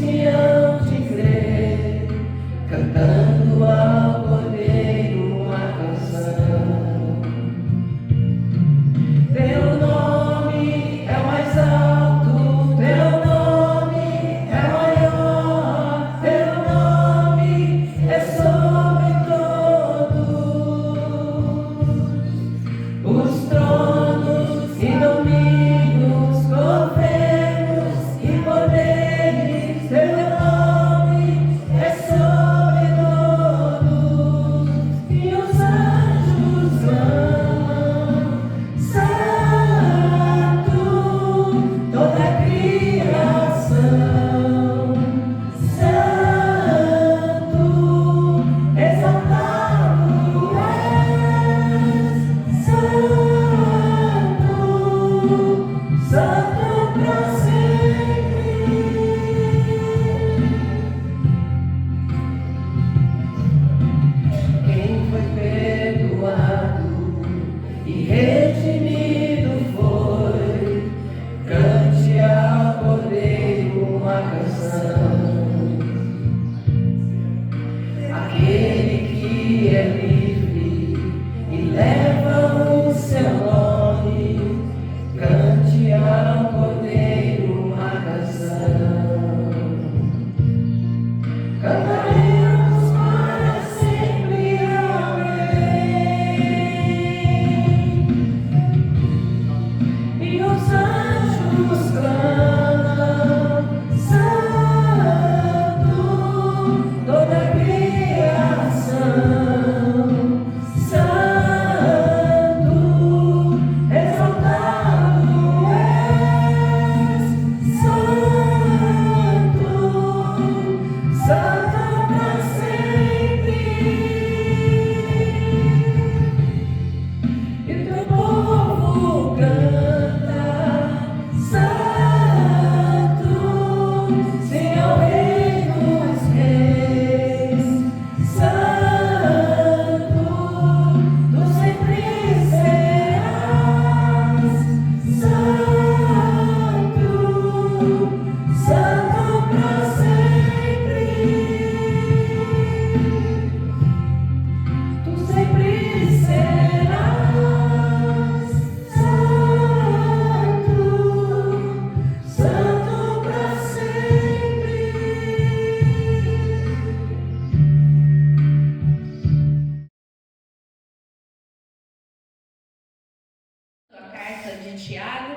que hão de crer, cantando ao Cordeiro uma canção. Teu nome é o mais alto, teu nome é maior, teu nome é sobre todos os tronos e domínios, governos e poderes. Teu nome é sobre todos, e os anjos clamam: Santo, toda a criação. Santo, exaltado és. Santo, Santo pra sempre. Quem foi perdoado e redimido foi, cante ao Cordeiro uma canção. Aquele que é livre e leva o seu nome, cante ao Cordeiro uma canção. Cantaremos para sempre, amém. E os anjos clamam: Santo, toda a criação. Santo, exaltado és. Santo, Santo pra sempre. E teu povo canta: Santo, Senhor, Rei dos Reis. Santo, tu sempre serás. Santo, Santo pra sempre. Tu sempre serás. Santo, Santo pra sempre. A carta de Tiago,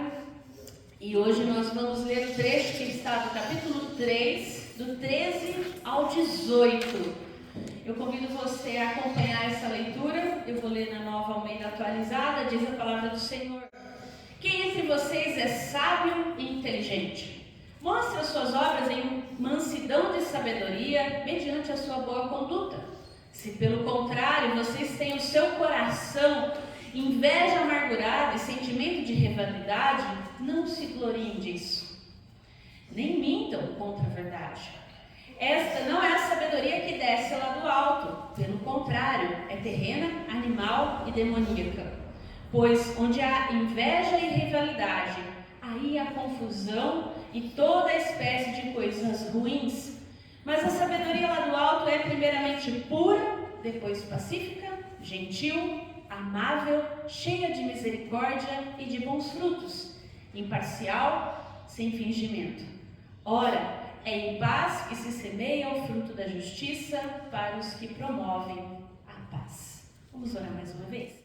e hoje nós vamos ler o trecho que está do capítulo 3, do 13 ao 18. Eu convido você a acompanhar essa leitura. Eu vou ler na Nova Almeida Atualizada. Diz a palavra do Senhor: Quem entre vocês é sábio e inteligente? Mostre as suas obras em mansidão de sabedoria, mediante a sua boa conduta. Se pelo contrário vocês têm o seu coração inveja amargurada e sentimento de rivalidade, não se gloriem disso, nem mintam contra a verdade. Esta não é a sabedoria que desce lá do alto, pelo contrário, é terrena, animal e demoníaca. Pois onde há inveja e rivalidade, aí há confusão e toda espécie de coisas ruins. Mas a sabedoria lá do alto é primeiramente pura, depois pacífica, gentil, amável, cheia de misericórdia e de bons frutos, imparcial, sem fingimento. Ora, é em paz que se semeia o fruto da justiça para os que promovem a paz. Vamos orar mais uma vez?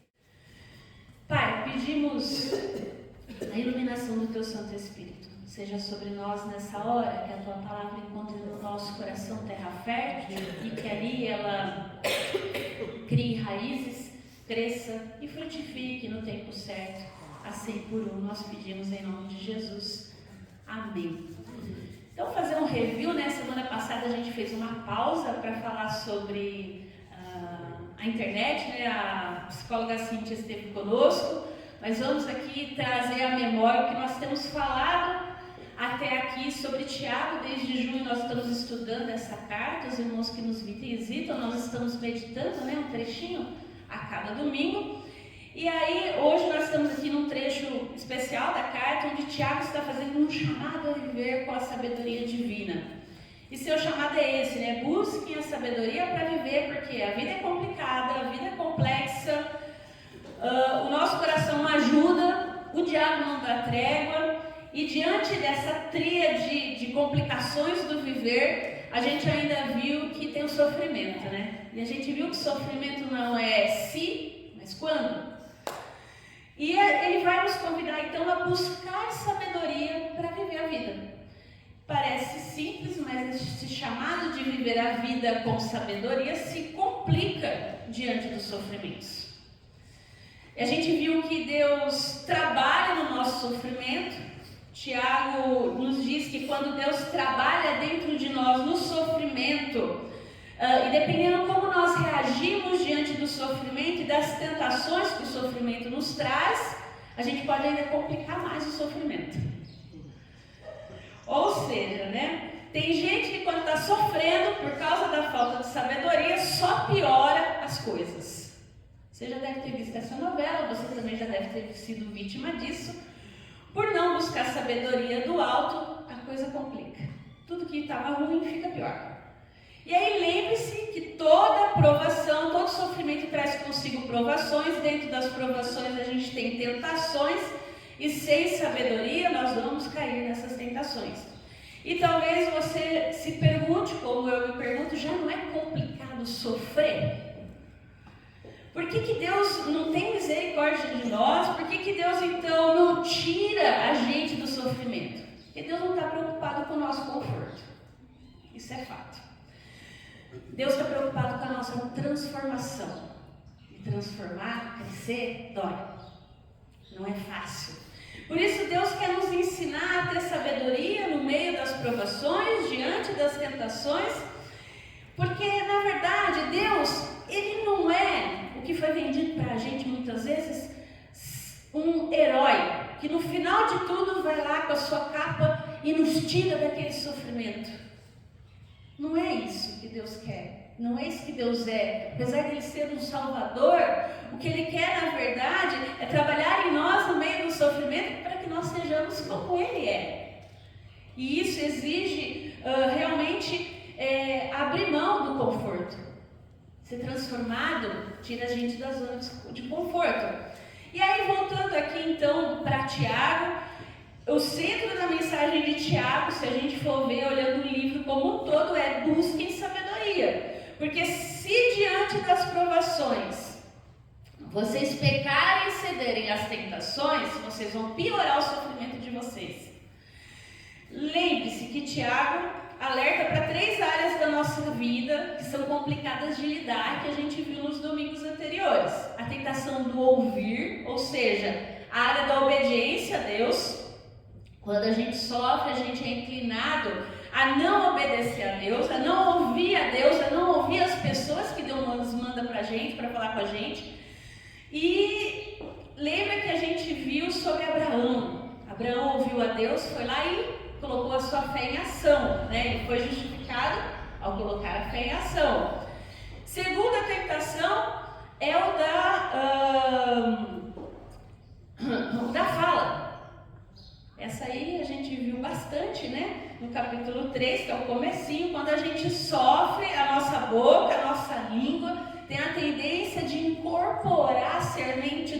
Pai, pedimos a iluminação do Teu Santo Espírito. Seja sobre nós nessa hora, que a Tua palavra encontre no nosso coração terra fértil e que ali ela crie raízes, cresça e frutifique no tempo certo, a 100 por 1. Nós pedimos em nome de Jesus. Amém. Então, fazer um review, né? Semana passada a gente fez uma pausa para falar sobre a internet, né? A psicóloga Cíntia esteve conosco, mas vamos aqui trazer à memória o que nós temos falado até aqui sobre Tiago. Desde junho nós estamos estudando essa carta, os irmãos que nos visitam, nós estamos meditando, né? Um trechinho a cada domingo. E aí, hoje nós estamos aqui num trecho especial da carta, onde Tiago está fazendo um chamado a viver com a sabedoria divina. E seu chamado é esse, né? Busquem a sabedoria para viver, porque a vida é complicada, a vida é complexa, o nosso coração não ajuda, o diabo não dá trégua, e diante dessa tríade de complicações do viver, a gente ainda viu que tem o sofrimento, né? E a gente viu que o sofrimento não é se, mas quando. E ele vai nos convidar então a buscar sabedoria para viver a vida. Parece simples, mas esse chamado de viver a vida com sabedoria se complica diante dos sofrimentos. A gente viu que Deus trabalha no nosso sofrimento. Tiago nos diz que quando Deus trabalha dentro de nós no sofrimento, e dependendo como nós reagimos diante do sofrimento e das tentações que o sofrimento nos traz, a gente pode ainda complicar mais o sofrimento. Ou seja, né? Tem gente que quando está sofrendo por causa da falta de sabedoria, só piora as coisas. Você já deve ter visto essa novela, você também já deve ter sido vítima disso. Por não buscar sabedoria do alto, a coisa complica. Tudo que estava ruim fica pior. E aí lembre-se que toda provação, todo sofrimento traz consigo provações. Dentro das provações a gente tem tentações. E sem sabedoria nós vamos cair nessas tentações. E talvez você se pergunte, como eu me pergunto, já não é complicado sofrer? Por que Deus não tem misericórdia de nós? Por que Deus então não tira a gente do sofrimento? Porque Deus não está preocupado com o nosso conforto. Isso é fato. Deus está preocupado com a nossa transformação. E transformar, crescer, dói. Não é fácil. Por isso Deus quer nos ensinar a ter sabedoria no meio das provações, diante das tentações, porque na verdade Deus, Ele não é o que foi vendido para a gente muitas vezes, um herói, que no final de tudo vai lá com a sua capa e nos tira daquele sofrimento. Não é isso que Deus quer, não é isso que Deus é. Apesar de Ele ser um Salvador, o que Ele quer na verdade é trabalhar em nós no meio do sofrimento para que nós sejamos como Ele é. E isso exige realmente abrir mão do conforto. Ser transformado tira a gente da zona de conforto. E aí voltando aqui então para Tiago, o centro da mensagem de Tiago, se a gente for ver olhando o livro como um todo, é busquem sabedoria. Porque se diante das provações vocês pecarem e cederem às tentações, vocês vão piorar o sofrimento de vocês. Lembre-se que Tiago alerta para 3 áreas da nossa vida que são complicadas de lidar, que a gente viu nos domingos anteriores. A tentação do ouvir, ou seja, a área da obediência a Deus. Quando a gente sofre, a gente é inclinado a não obedecer a Deus, a não ouvir a Deus, a não ouvir as pessoas que Deus manda para a gente, para falar com a gente. E lembra que a gente viu sobre Abraão. Abraão ouviu a Deus, foi lá e colocou a sua fé em ação, né? Ele foi justificado ao colocar a fé em ação. Segunda tentação é o da fala. Essa aí a gente viu bastante, né? No capítulo 3, que é o comecinho, quando a gente sofre, a nossa boca, a nossa língua tem a tendência de incorporar a serpente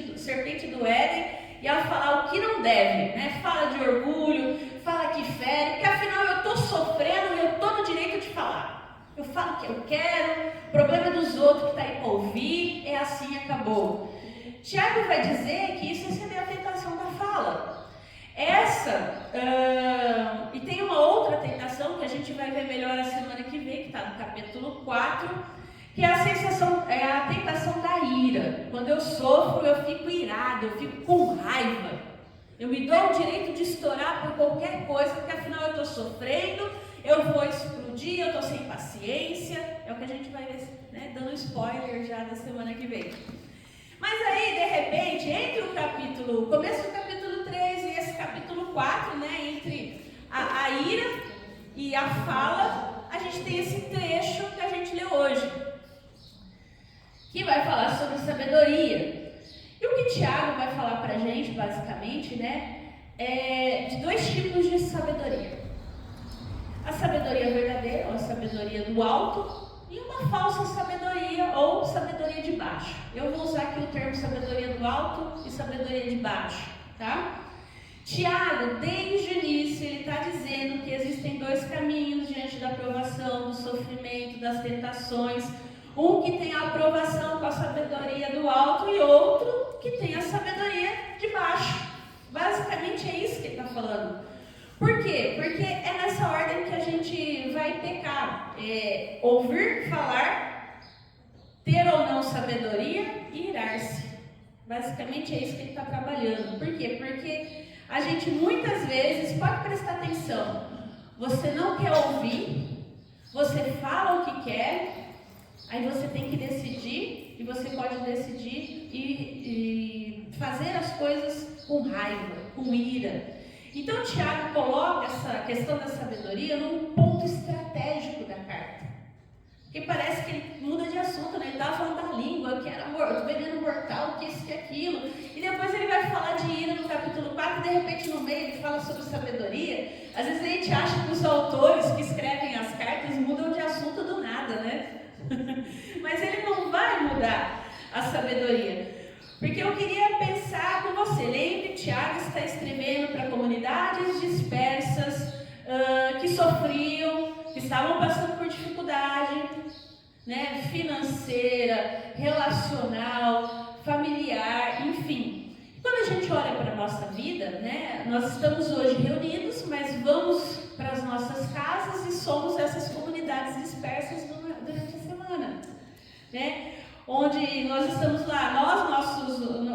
do Éden e a falar o que não deve, né? Fala de orgulho, fala que fere, porque afinal eu estou sofrendo e eu estou no direito de falar. Eu falo o que eu quero, o problema é dos outros que está aí para ouvir, é assim, acabou. Tiago vai dizer que isso é ceder a tentação da fala. E tem uma outra tentação que a gente vai ver melhor a semana que vem, que está no capítulo 4, que é a tentação da ira. Quando eu sofro, eu fico irado, eu fico com raiva. Eu me dou o direito de estourar por qualquer coisa, porque afinal eu estou sofrendo, eu vou explodir, eu estou sem paciência. É o que a gente vai ver, né, dando spoiler já da semana que vem. Mas aí, de repente, entre o começo do capítulo 3 e esse capítulo 4, né, entre a ira e a fala, a gente tem esse trecho que a gente leu hoje, que vai falar sobre sabedoria. E o que Tiago vai falar pra gente, basicamente, né, é de 2 tipos de sabedoria. A sabedoria verdadeira, do alto e uma falsa sabedoria ou sabedoria de baixo. Eu vou usar aqui o termo sabedoria do alto e sabedoria de baixo, tá? Tiago, desde o início, ele está dizendo que existem dois caminhos diante da provação, do sofrimento, das tentações. Um que tem a aprovação com a sabedoria do alto e outro que tem a sabedoria de baixo. Basicamente é isso que ele está falando. Por quê? Porque é nessa ordem que a gente vai pecar. Ouvir falar, ter ou não sabedoria e irar-se. Basicamente é isso que ele está trabalhando. Por quê? Porque a gente muitas vezes, pode prestar atenção, você não quer ouvir, você fala o que quer, aí você tem que decidir, e você pode decidir e fazer as coisas com raiva, com ira. Então Tiago coloca essa questão da sabedoria num ponto estratégico da carta. Porque parece que ele muda de assunto, né? Ele estava falando da língua, que era veneno mortal, que isso, que aquilo. E depois ele vai falar de ira no capítulo 4 e de repente no meio ele fala sobre sabedoria. Às vezes a gente acha que os autores que escrevem as cartas mudam de assunto do nada, né? Mas ele não vai mudar a sabedoria. Porque eu queria pensar com você. Lembre, Tiago está escrevendo para comunidades dispersas, que sofriam, que estavam passando por dificuldade, né, financeira, relacional, familiar, enfim. Quando a gente olha para a nossa vida, né, nós estamos hoje reunidos, mas vamos para as nossas casas e somos essas comunidades dispersas durante a semana, né? Onde nós estamos lá,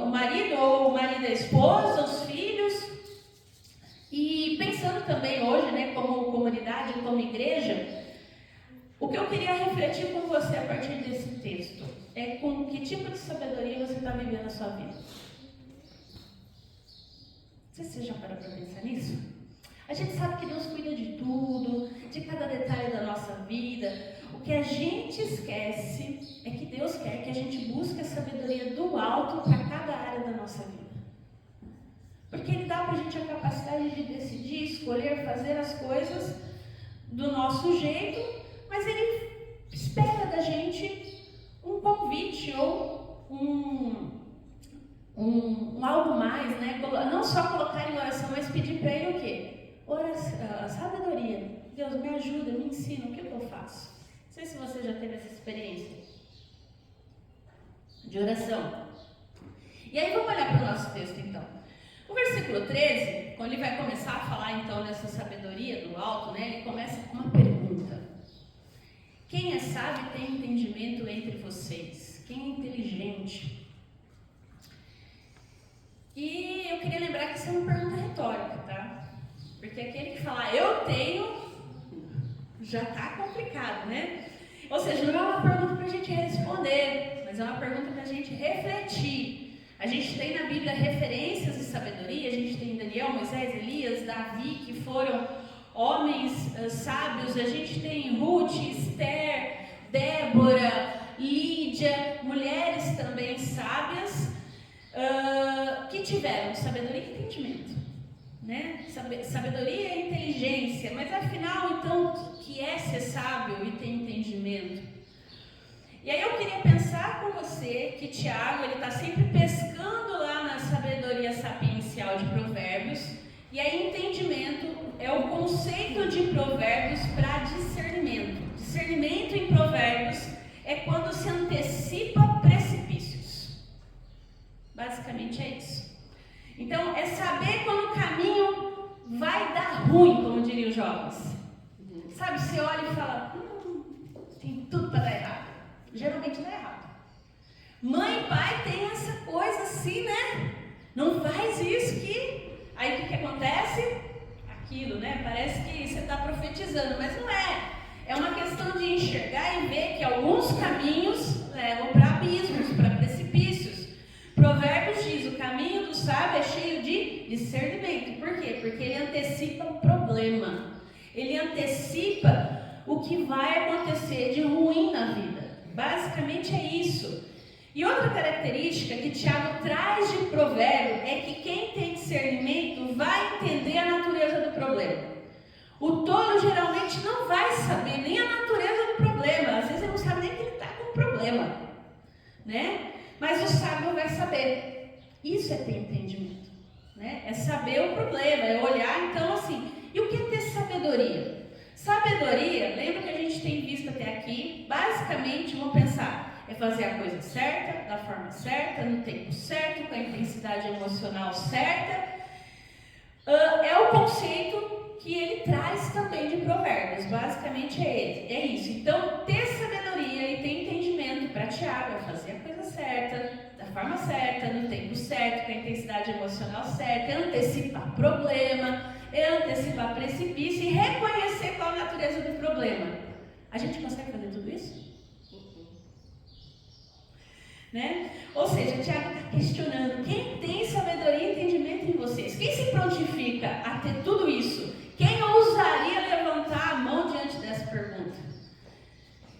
o marido ou o marido e a esposa, os filhos, e pensando também hoje, né, como comunidade, como igreja, o que eu queria refletir com você a partir desse texto é com que tipo de sabedoria você está vivendo a sua vida. Você já parou para pensar nisso? A gente sabe que Deus cuida de tudo, de cada detalhe da nossa vida. O que a gente esquece é que Deus quer que a gente busque a sabedoria do alto para cada área da nossa vida. Porque Ele dá para a gente a capacidade de decidir, escolher, fazer as coisas do nosso jeito, mas Ele espera da gente um convite ou algo mais, né? Não só colocar em oração, mas pedir para Ele o quê? Sabedoria. Deus, me ajuda, me ensina, o que eu faço? Não sei se você já teve essa experiência de oração. E aí vamos olhar para o nosso texto então. O versículo 13, quando ele vai começar a falar então dessa sabedoria do alto, né, ele começa com uma pergunta. Quem é sábio tem entendimento entre vocês? Quem é inteligente? E eu queria lembrar que isso é uma pergunta retórica, tá? Porque aquele que falar eu tenho, já está complicado, né? Ou seja, não é uma pergunta para a gente responder, mas é uma pergunta para a gente refletir. A gente tem na Bíblia referências de sabedoria, a gente tem Daniel, Moisés, Elias, Davi, que foram homens sábios, a gente tem Ruth, Esther, Débora, Lídia, mulheres também sábias, que tiveram sabedoria e entendimento, né? Sabedoria e inteligência, mas afinal, então, o que é ser sábio e ter entendimento? E aí eu queria pensar com você que Tiago, ele está sempre pescando lá na sabedoria sapiencial de Provérbios, e aí entendimento é o conceito de Provérbios para discernimento. Discernimento em Provérbios é quando se antecipa precipícios. Basicamente é isso. Então, é saber quando o caminho vai dar ruim, como diriam os jovens. Sabe, você olha e fala, tem tudo para dar errado. Geralmente dá errado. Mãe e pai tem essa coisa assim, né? Não faz isso que... Aí o que acontece? Aquilo, né? Parece que você está profetizando, mas não é. É uma questão de enxergar e ver que alguns caminhos levam para abismos, para precipícios. Provérbios diz, o caminho do sábio é cheio de discernimento. Por quê? Porque ele antecipa o problema. Ele antecipa o que vai acontecer de ruim na vida. Basicamente é isso. E outra característica que Tiago traz de provérbio é que quem tem discernimento vai entender a natureza do problema. O tolo geralmente não vai saber nem a natureza do problema. Isso é ter entendimento, né? É saber o problema, é olhar, então, assim, e o que é ter sabedoria? Sabedoria, lembra que a gente tem visto até aqui, basicamente, vamos pensar, é fazer a coisa certa, da forma certa, no tempo certo, com a intensidade emocional certa. É o conceito que ele traz também de Provérbios, basicamente é isso. Então, ter sabedoria e ter entendimento para Tiago é fazer a coisa certa, da forma certa, no tempo certo, com a intensidade emocional certa, é antecipar problema, é antecipar precipício e reconhecer qual a natureza do problema. A gente consegue fazer tudo isso? Né? Ou seja, Tiago está questionando quem tem sabedoria e entendimento em vocês. Quem se prontifica a ter tudo isso? Quem ousaria levantar a mão diante dessa pergunta?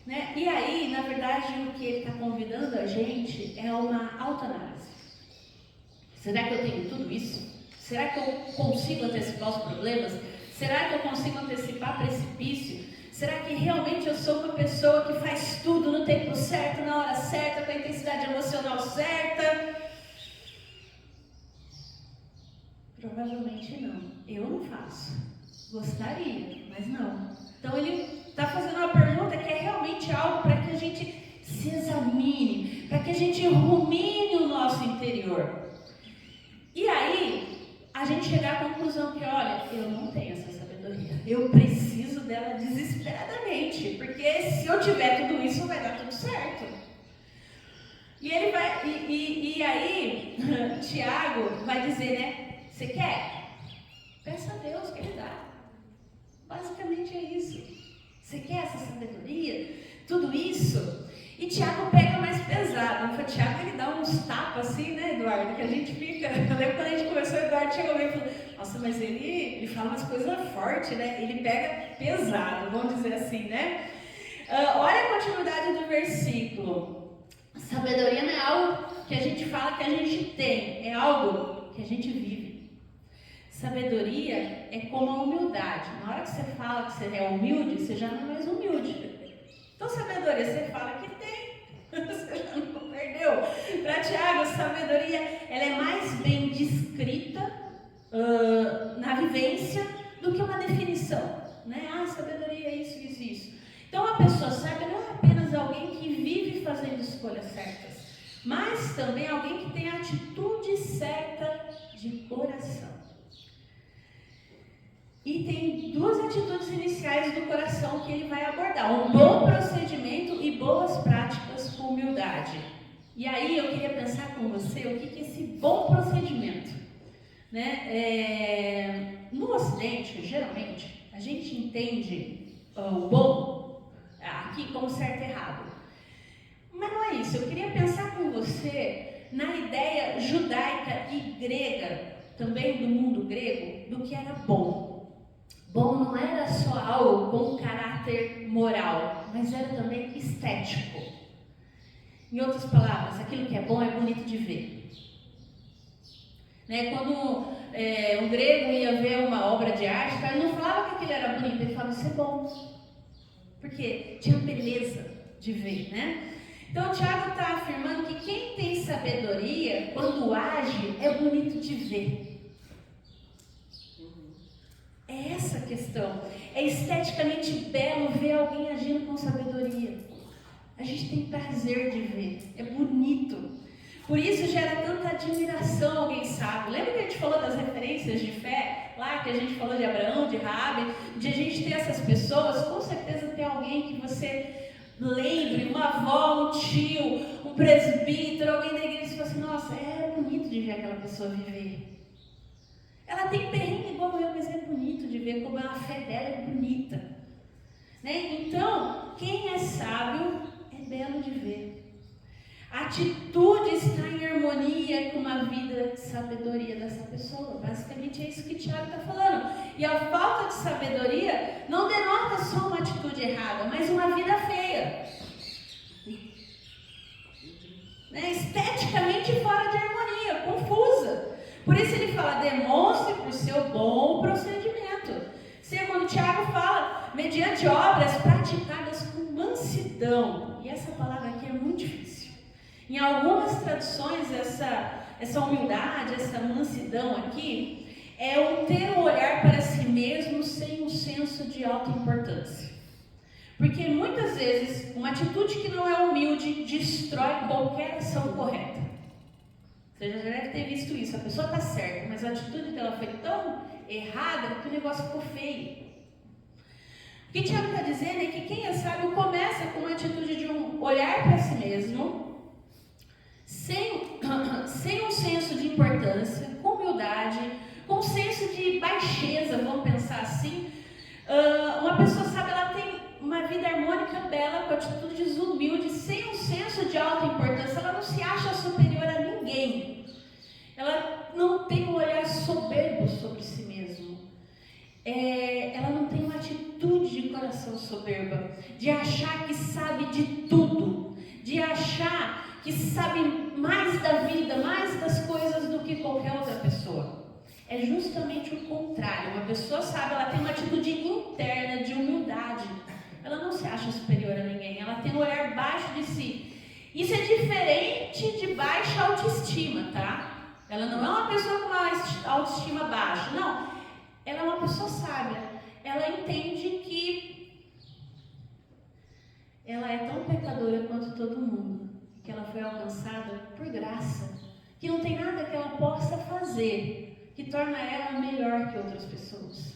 Né? E aí, na verdade, o que ele está convidando a gente é uma autoanálise. Será que eu tenho tudo isso? Será que eu consigo antecipar os problemas? Será que eu consigo antecipar precipício? Será que realmente eu sou uma pessoa que faz tudo no tempo certo, na hora certa, com a intensidade emocional certa? Provavelmente não. Eu não faço. Gostaria, mas não. Então ele está fazendo uma pergunta que é realmente algo para que a gente se examine, para que a gente rumine o nosso interior. E aí, a gente chegar à conclusão que, olha, eu não tenho essa sabedoria. Eu preciso dela desesperadamente, porque se eu tiver tudo isso, vai dar tudo certo. E ele vai, e aí, Tiago vai dizer, né? Você quer? Peça a Deus que Ele dá. Basicamente é isso. Você quer essa sabedoria? Tudo isso? E Tiago pega mais pesado. O Tiago, ele dá uns tapas assim, né, Eduardo? Que a gente fica... Eu lembro quando a gente começou, o Eduardo chegou e falou, nossa, mas ele fala umas coisas fortes, né? Ele pega pesado, vamos dizer assim, né? Olha a continuidade do versículo. Sabedoria não é algo que a gente fala que a gente tem, é algo que a gente vive. Sabedoria é como a humildade. Na hora que você fala que você é humilde, você já não é mais humilde. Então, sabedoria, você fala que tem, você já não perdeu. Para Tiago, sabedoria, ela é mais bem descrita na vivência do que uma definição, né? Sabedoria é isso, isso, isso. Então, a pessoa sábia não é apenas alguém que vive fazendo escolhas certas, mas também alguém que tem a atitude certa de coração. E tem duas atitudes iniciais do coração que ele vai abordar: um bom procedimento e boas práticas com humildade. E aí eu queria pensar com você o que é esse bom procedimento, né? No Ocidente, geralmente, a gente entende o bom aqui como certo e errado. Mas não é isso. Eu queria pensar com você na ideia judaica e grega, também do mundo grego, do que era bom. Bom não era só algo com caráter moral, mas era também estético. Em outras palavras, aquilo que é bom é bonito de ver. Né? Quando um grego ia ver uma obra de arte, ele não falava que aquilo era bonito, ele falava, isso é bom. Porque tinha beleza de ver, né? Então, o Tiago está afirmando que quem tem sabedoria, quando age, é bonito de ver. É essa a questão. É esteticamente belo ver alguém agindo com sabedoria. A gente tem prazer de ver. É bonito. Por isso gera tanta admiração alguém sábio. Lembra que a gente falou das referências de fé? Lá que a gente falou de Abraão, de Raabe, de a gente ter essas pessoas. Com certeza tem alguém que você lembre, uma avó, um tio, um presbítero, alguém da igreja, e você fala assim, nossa, é bonito de ver aquela pessoa viver. Ela tem perrengue igual eu, mas é bonito de ver como a fé dela é bonita. Né? Então, quem é sábio é belo de ver. A atitude está em harmonia com uma vida de sabedoria dessa pessoa. Basicamente é isso que Tiago está falando. E a falta de sabedoria não denota só uma atitude errada, mas uma vida feia. Né? Esteticamente fora de harmonia, confusa. Por isso ele fala, demonstre por seu bom procedimento. Segundo Tiago fala, mediante obras praticadas com mansidão. E essa palavra aqui é muito difícil. Em algumas traduções, essa humildade, essa mansidão aqui, é o ter um olhar para si mesmo sem um senso de autoimportância. Porque muitas vezes uma atitude que não é humilde destrói qualquer ação correta. Você já deve ter visto isso, a pessoa está certa, mas a atitude dela foi tão errada que o negócio ficou feio. O que Tiago está dizendo é que quem é sábio começa com uma atitude de um olhar para si mesmo, sem um senso de importância, com humildade, com um senso de baixeza, vamos pensar assim. Uma pessoa sábia, ela tem uma vida harmônica bela, com atitudes humildes, sem um senso de autoimportância. Ela não se acha superior a ninguém. Ela não tem um olhar soberbo sobre si mesmo. Ela não tem uma atitude de coração soberba, de achar que sabe de tudo, de achar que sabe mais da vida, mais das coisas do que qualquer outra pessoa. É justamente o contrário. Uma pessoa sábia, ela tem uma atitude interna de humildade. Ela não se acha superior a ninguém, ela tem um olhar baixo de si. Isso é diferente de baixa autoestima, tá? Ela não é uma pessoa com uma autoestima baixa, não. Ela é uma pessoa sábia. Ela entende que ela é tão pecadora quanto todo mundo, que ela foi alcançada por graça, que não tem nada que ela possa fazer que torna ela melhor que outras pessoas.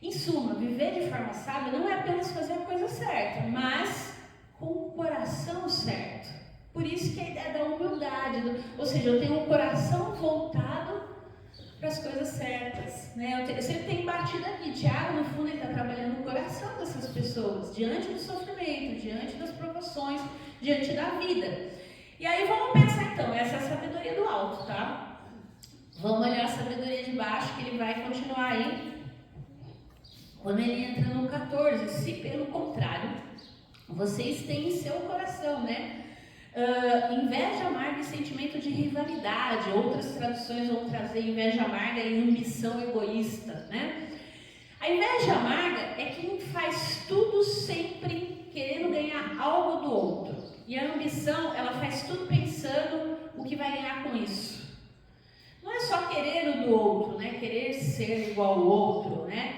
Em suma, viver de forma sábia não é apenas fazer a coisa certa, mas com o coração certo. Por isso que a ideia da humildade, ou seja, eu tenho um coração voltado para as coisas certas, né? Eu sempre tenho batido aqui. Tiago, no fundo, ele está trabalhando no coração dessas pessoas, diante do sofrimento, diante das provações, diante da vida. E aí vamos pensar então, essa é a sabedoria do alto, tá? Vamos olhar a sabedoria de baixo, que ele vai continuar aí. Quando ele entra no 14, se pelo contrário, vocês têm em seu coração, né? Inveja amarga e sentimento de rivalidade. Outras traduções vão trazer inveja amarga e ambição egoísta, né? A inveja amarga é quem faz tudo sempre querendo ganhar algo do outro. E a ambição, ela faz tudo pensando o que vai ganhar com isso. Não é só querer o do outro, né? Querer ser igual ao outro, né?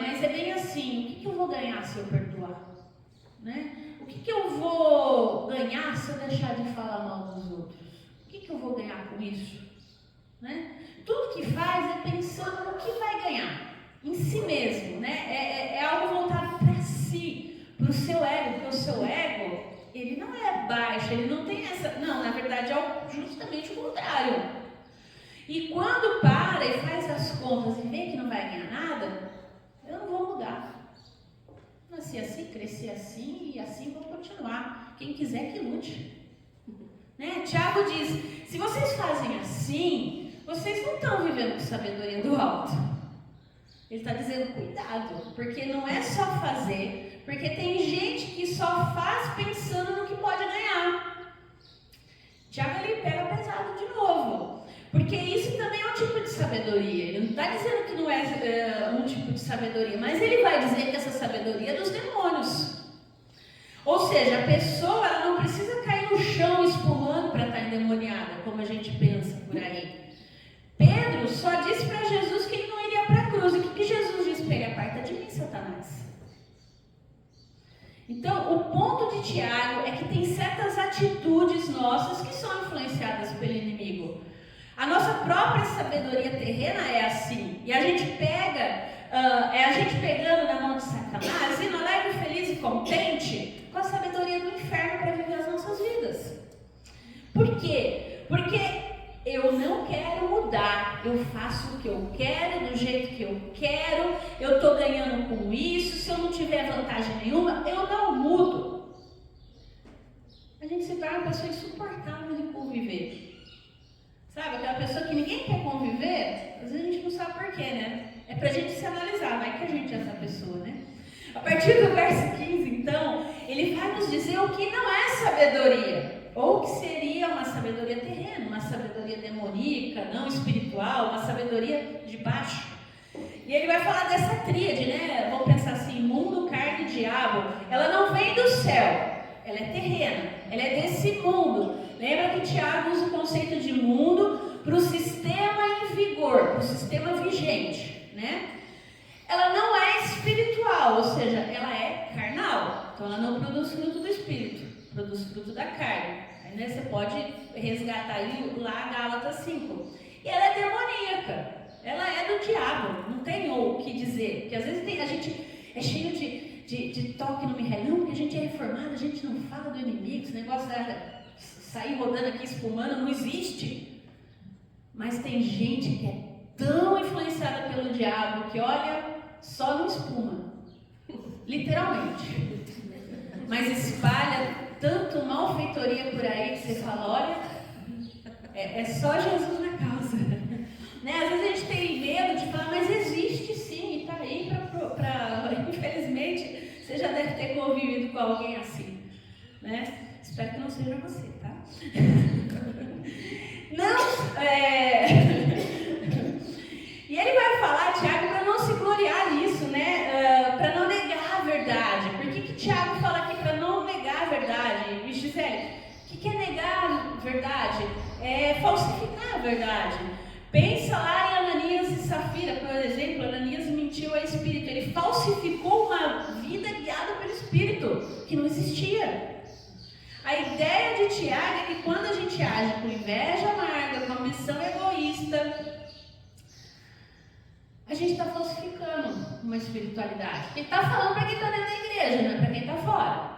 Mas é bem assim, o que eu vou ganhar se eu perdoar? Né? O que eu vou ganhar se eu deixar de falar mal dos outros? O que eu vou ganhar com isso? Né? Tudo que faz é pensando no que vai ganhar, em si mesmo, né? É algo voltado para si, para o seu ego, porque o seu ego, ele não é baixo, ele não tem essa... Não, na verdade é justamente o contrário. E quando para e faz as contas e vê que não vai ganhar nada, eu não vou mudar. Nasci assim, cresci assim e assim vou continuar. Quem quiser que lute. Né? Tiago diz, se vocês fazem assim, vocês não estão vivendo com sabedoria do alto. Ele está dizendo, cuidado, porque não é só fazer, porque tem gente que só faz pensando no que pode ganhar. Tiago, ele pega pesado de novo. Porque isso também é um tipo de sabedoria. Ele não está dizendo que não é um tipo de sabedoria, mas ele vai dizer que essa sabedoria é dos demônios. Ou seja, a pessoa, ela não precisa cair no chão espumando para estar endemoniada, como a gente pensa por aí. Pedro só disse para Jesus que ele não iria para a cruz. E o que Jesus disse para ele? Aparta de mim, Satanás. Então, o ponto de Tiago é que tem certas atitudes nossas que são influenciadas pelo inimigo. A nossa própria sabedoria terrena é assim. E a gente pega, a gente pegando na mão de Satanás, indo alegre, feliz e contente com a sabedoria do inferno para viver as nossas vidas. Por quê? Porque eu não quero mudar. Eu faço o que eu quero, do jeito que eu quero. Eu estou ganhando com isso. Se eu não tiver vantagem nenhuma, eu não mudo. A gente se torna uma pessoa insuportável de conviver. Sabe, aquela pessoa que ninguém quer conviver, às vezes a gente não sabe porquê, né? É pra gente se analisar, vai que a gente é essa pessoa, né? A partir do verso 15, então, ele vai nos dizer o que não é sabedoria, ou o que seria uma sabedoria terrena, uma sabedoria demoníaca, não espiritual, uma sabedoria de baixo. E ele vai falar dessa tríade, né? Vamos pensar assim, mundo, carne e diabo. Ela não vem do céu, ela é terrena, ela é desse mundo. Lembra que Tiago usa o conceito de mundo para o sistema em vigor, para o sistema vigente, né? Ela não é espiritual, ou seja, ela é carnal. Então ela não produz fruto do espírito, produz fruto da carne. Aí, né, você pode resgatar aí lá Gálatas 5. E ela é demoníaca, ela é do diabo, não tem o que dizer. Porque às vezes a gente é cheio de toque no Mihail, não, porque a gente é reformado, a gente não fala do inimigo, esse negócio de sair rodando aqui espumando não existe. Mas tem gente que é tão influenciada pelo diabo que, olha, só não espuma, literalmente, mas espalha tanto malfeitoria por aí que você fala, olha, é só Jesus na causa, né? Às vezes a gente tem medo de falar, mas existe sim, e está aí infelizmente, você já deve ter convivido com alguém assim, né? Espero que não seja você, tá? Não, E ele vai falar, Tiago, para não se gloriar nisso, né? Para não negar a verdade. Por que Tiago fala aqui para não negar a verdade? Gisele, o que é negar a verdade? É falsificar a verdade. Pensa lá em Ananias e Safira, por exemplo. Ananias mentiu ao Espírito. Ele falsificou uma vida guiada pelo Espírito, que não existia. A ideia de Tiago é que quando a gente age com inveja amarga, com ambição egoísta, a gente está falsificando uma espiritualidade. Ele está falando para quem está dentro da igreja, não é para quem está fora.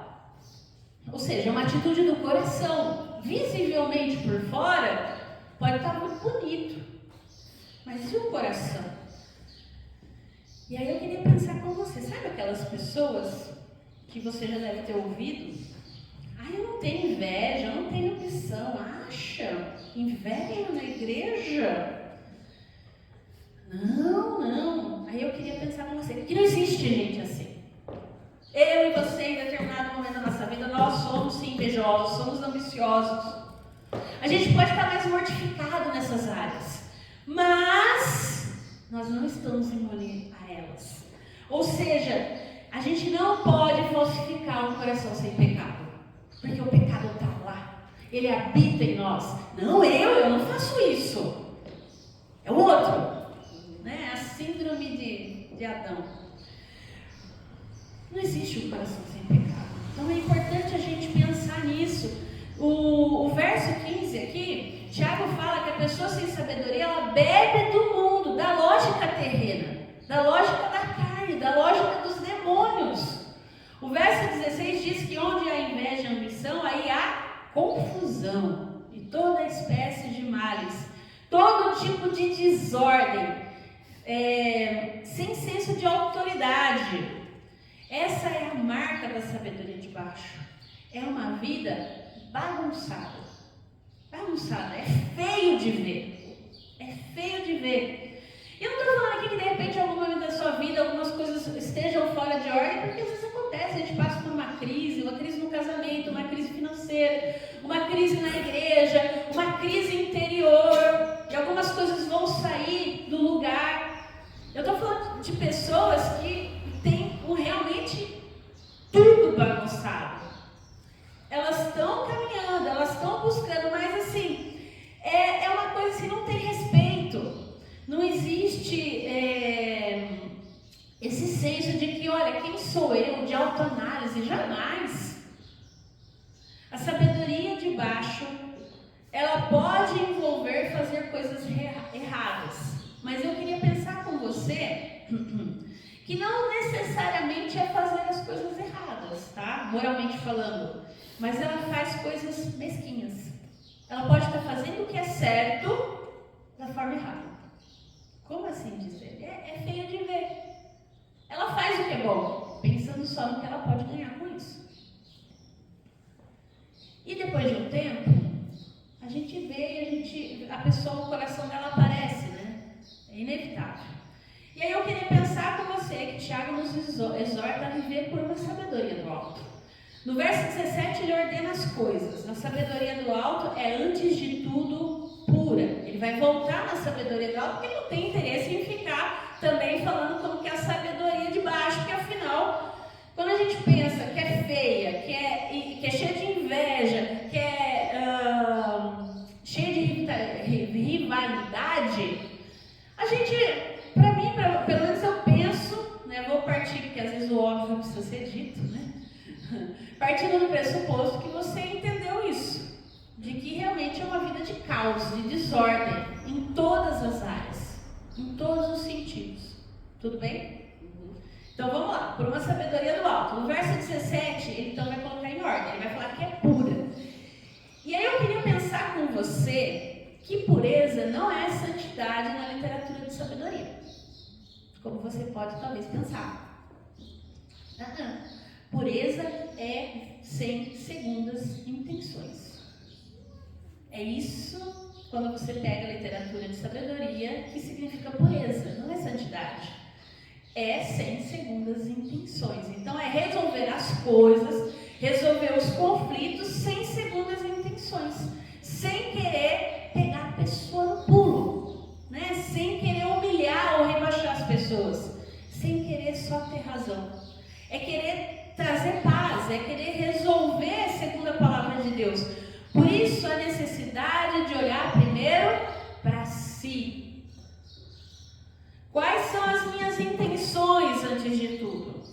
Ou seja, é uma atitude do coração. Visivelmente por fora, pode estar muito bonito. Mas e o coração? E aí eu queria pensar com você. Sabe aquelas pessoas que você já deve ter ouvido? Eu não tenho inveja, eu não tenho ambição. Acha? Inveja na igreja? Não. Aí eu queria pensar com você, que não existe gente assim. Eu e você, em determinado momento da nossa vida, nós somos sim invejosos, somos ambiciosos. A gente pode estar mais mortificado nessas áreas, mas nós não estamos imune a elas. Ou seja, a gente não pode falsificar um coração sem pecado, porque o pecado está lá, ele habita em nós. Não, eu não faço isso, é o outro. Né? A síndrome de Adão. Não existe um coração sem pecado. Então é importante a gente pensar nisso. O verso 15 aqui, Tiago fala que a pessoa sem sabedoria, ela bebe do mundo, da lógica terrena, da lógica da carne, da lógica dos demônios. O verso 16 diz que onde há inveja e ambição, aí há confusão e toda espécie de males, todo tipo de desordem. Sem senso de autoridade. Essa é a marca da sabedoria de baixo. É uma vida bagunçada. É feio de ver. E eu não estou falando aqui que de repente em algum momento da sua vida algumas coisas estejam fora de ordem, porque às vezes acontece, a gente passa por uma crise no casamento, uma crise financeira, uma crise na igreja, uma crise interior, e algumas coisas vão sair do lugar. Eu estou falando de pessoas que têm realmente tudo bagunçado. Elas estão caminhando, elas estão buscando, mas assim, é uma coisa que não tem respeito. Não existe esse senso de que, olha, quem sou eu, de autoanálise? Jamais. A sabedoria de baixo, ela pode envolver fazer coisas erradas. Mas eu queria pensar com você que não necessariamente é fazer as coisas erradas, tá? Moralmente falando. Mas ela faz coisas mesquinhas. Ela pode estar fazendo o que é certo da forma errada. Como assim dizer? É feio de ver. Ela faz o que é bom, pensando só no que ela pode ganhar com isso. E depois de um tempo, a gente vê e a pessoa, o coração dela aparece, né? É inevitável. E aí eu queria pensar com você que Tiago nos exorta a viver por uma sabedoria do alto. No verso 17 ele ordena as coisas. A sabedoria do alto é antes de tudo pura. Ele vai voltar na sabedoria do alto porque ele não tem interesse em ficar também falando como que é a sabedoria de baixo, porque afinal, quando a gente pensa que é feia, que é cheia de inveja, que é né? Partindo do pressuposto que você entendeu isso, de que realmente é uma vida de caos, de desordem, em todas as áreas, em todos os sentidos. Tudo bem? Então vamos lá, por uma sabedoria do alto. No verso 17, ele então vai colocar em ordem, ele vai falar que é pura. E aí eu queria pensar com você que pureza não é santidade na literatura de sabedoria, como você pode talvez pensar. Pureza é sem segundas intenções. É isso, quando você pega a literatura de sabedoria, que significa pureza, não é santidade. É sem segundas intenções. Então é resolver as coisas, resolver os conflitos sem segundas intenções, sem querer pegar a pessoa no pulo, né? Sem querer humilhar ou rebaixar as pessoas, sem querer só ter razão. É querer trazer paz, é querer resolver segundo a palavra de Deus. Por isso a necessidade de olhar primeiro para si. Quais são as minhas intenções antes de tudo?